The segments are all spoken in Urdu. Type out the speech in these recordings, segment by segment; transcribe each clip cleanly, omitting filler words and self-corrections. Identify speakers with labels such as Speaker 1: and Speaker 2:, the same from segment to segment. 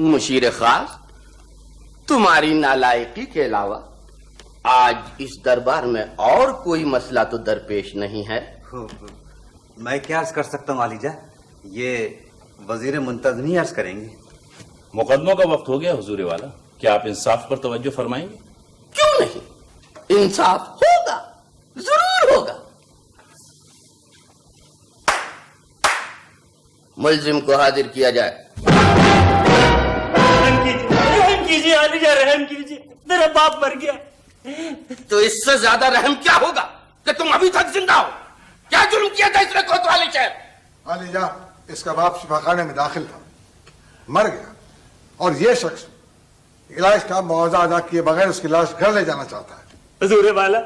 Speaker 1: مشیر خاص، تمہاری نالائقی کے علاوہ آج اس دربار میں اور کوئی مسئلہ تو درپیش نہیں ہے؟
Speaker 2: میں کیا عرض کر سکتا ہوں عالیجہ، یہ وزیر منتظمی عرض کریں گے۔
Speaker 3: مقدموں کا وقت ہو گیا حضور والا، کیا آپ انصاف پر توجہ فرمائیں گے؟
Speaker 1: کیوں نہیں؟ انصاف ہوگا، ضرور ہوگا۔ ملزم کو حاضر کیا جائے۔
Speaker 4: رحم کیجیے عالیجہ، رحم کیجیے، میرا باپ مر گیا۔
Speaker 1: تو اس سے زیادہ رحم کیا ہوگا کہ تم ابھی تک زندہ ہو؟ کیا جرم کیا تھا اس نے کوتوالی شہر؟
Speaker 5: عالیجہ، اس کا باپ شفاخانے میں داخل تھا، مر گیا، اور یہ شخص علاج کا معاوضہ ادا کیے بغیر اس کی لاش گھر لے جانا چاہتا ہے۔
Speaker 4: حضور والا،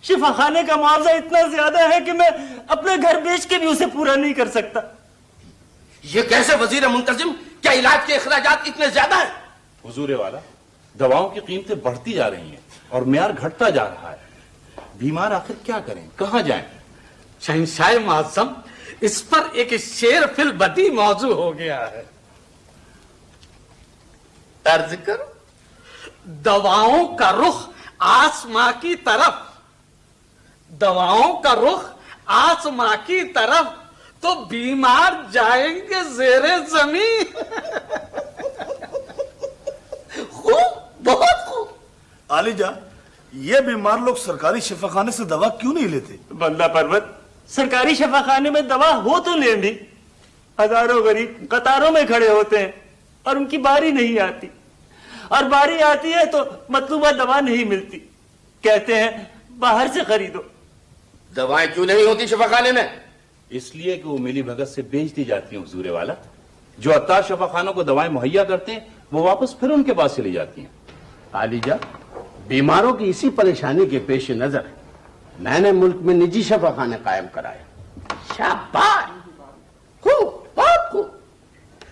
Speaker 4: شفا خانے کا معاوضہ اتنا زیادہ ہے کہ میں اپنے گھر بیچ کے بھی اسے پورا نہیں کر سکتا۔
Speaker 1: یہ کیسے وزیر منتظم؟ کیا علاج کے اخراجات اتنے زیادہ ہیں؟
Speaker 3: حضور والا، دواؤں کی قیمتیں بڑھتی جا رہی ہیں اور معیار گھٹتا جا رہا ہے، بیمار آخر کیا کریں، کہاں جائیں؟
Speaker 6: شہنشاہ معظم، اس پر ایک شعر فی البدی موضوع ہو گیا ہے۔
Speaker 1: عرض کرو۔
Speaker 6: دواؤں کا رخ آسماں کی طرف، دواؤں کا رخ آسماں کی طرف، تو بیمار جائیں گے زیر زمین۔
Speaker 1: خوب، بہت خوب۔
Speaker 7: عالیجہ، یہ بیمار لوگ سرکاری شفاخانے سے دوا کیوں نہیں لیتے؟
Speaker 4: بندہ پروت، سرکاری شفا خانے میں دوا ہو تو لیں بھی، ہزاروں غریب قطاروں میں کھڑے ہوتے ہیں اور ان کی باری نہیں آتی، اور باری آتی ہے تو مطلوبہ دوا نہیں ملتی، کہتے ہیں باہر سے خریدو۔
Speaker 1: دوائیں کیوں نہیں ہوتی شفاخانے میں؟
Speaker 3: اس لیے کہ وہ ملی بھگت سے بیچ دی جاتی ہیں حضور والا۔ جو عطار شفا خانوں کو دوائیں مہیا کرتے ہیں وہ واپس پھر ان کے پاس چلی جاتی ہیں۔
Speaker 8: عالیجہ، بیماروں کی اسی پریشانی کے پیش نظر میں نے ملک میں نجی شفا خانے قائم کرائے۔
Speaker 1: شاباش، خوب، بہت خوب۔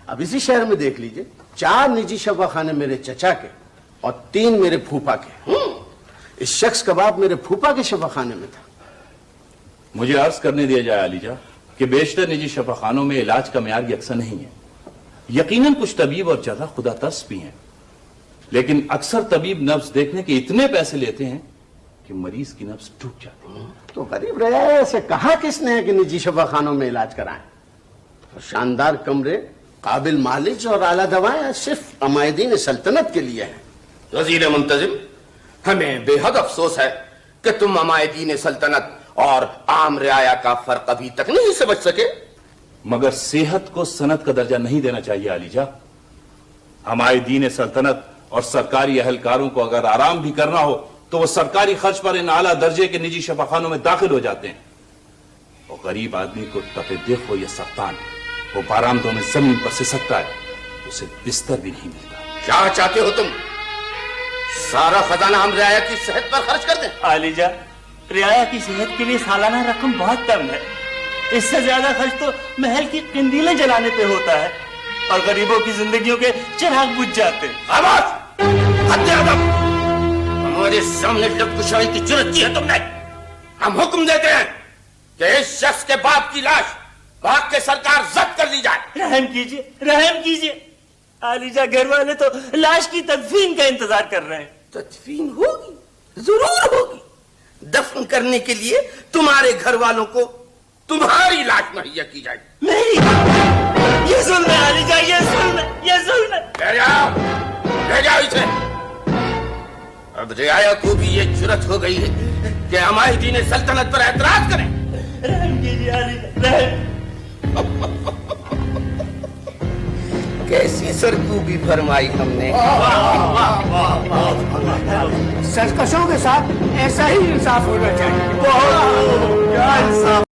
Speaker 8: اب اسی شہر میں دیکھ لیجئے، 4 نجی شفا خانے میرے چچا کے اور 3 میرے پھوپا کے۔ اس شخص کا باپ میرے پھوپا کے شفا خانے میں تھا۔
Speaker 3: مجھے عرض کرنے دیا جائے عالیجہ کہ بیشتر نجی شفا خانوں میں علاج کا معیار یکساں نہیں ہے۔ یقیناً کچھ طبیب اور جگہ خدا ترس بھی ہیں، لیکن اکثر طبیب نبض دیکھنے کے اتنے پیسے لیتے ہیں کہ مریض کی نبض ٹوٹ جاتی ہے۔
Speaker 8: تو غریب رعایا سے کہا کس نے ہے کہ نجی شفا خانوں میں علاج کرائیں؟ تو شاندار کمرے، قابل معالج اور اعلیٰ دوائیں صرف عمائدین سلطنت کے لیے ہیں۔
Speaker 1: وزیر منتظم، ہمیں بے حد افسوس ہے کہ تم عمائدین سلطنت اور عام رعایا کا فرق ابھی تک نہیں سمجھ سکے۔
Speaker 3: مگر صحت کو صنعت کا درجہ نہیں دینا چاہیے عالیجہ۔ ہمارے دین سلطنت اور سرکاری اہلکاروں کو اگر آرام بھی کرنا ہو تو وہ سرکاری خرچ پر ان اعلیٰ درجے کے نجی شفاخانوں میں داخل ہو جاتے ہیں۔ اور غریب آدمی کو تپے دق ہو یا سختان، وہ بارآمدوں میں زمین پر سے سکتا ہے، اسے بستر بھی نہیں ملتا۔
Speaker 1: کیا چاہتے ہو تم؟ سارا خزانہ ہم رعایا کی صحت پر خرچ کر دیں؟
Speaker 4: عالیجہ، رعایا کی صحت کے لیے سالانہ رقم بہت کم ہے، اس سے زیادہ خرچ تو محل کی قندیلیں جلانے پہ ہوتا ہے اور غریبوں کی زندگیوں کے چراغ بجھ جاتے ہیں۔
Speaker 1: آواز! حد ادب! ہمارے سامنے لب کشائی کی جرت کی ہے تم نے؟ ہم حکم دیتے ہیں کہ اس شخص کے باپ کی لاش باغ کے سرکار ضبط کر لی جائے۔
Speaker 4: رحم کیجیے، رحم کیجیے۔ عالیجہ، گھر والے تو لاش کی تدفین کا انتظار کر رہے ہیں۔
Speaker 1: تدفین ہوگی، ضرور ہوگی۔ دفن کرنے کے لیے تمہارے گھر والوں کو تمہاری لاش مہیا کی جائے گی۔
Speaker 4: نہیں، یہ ظلم ہے عالیجہ، یہ ظلم ہے، یہ ظلم ہے۔
Speaker 1: لے جاؤ اسے۔ اب رعایا کو بھی یہ جرت ہو گئی ہے کہ ہمارے دین سلطنت پر اعتراض کریں۔
Speaker 4: رحم کیجیے عالیجہ، رحم۔
Speaker 1: کیسی سرکوبی فرمائی ہم نے۔
Speaker 6: سرکشوں کے ساتھ ایسا ہی انصاف ہونا چاہیے۔
Speaker 4: کیا انصاف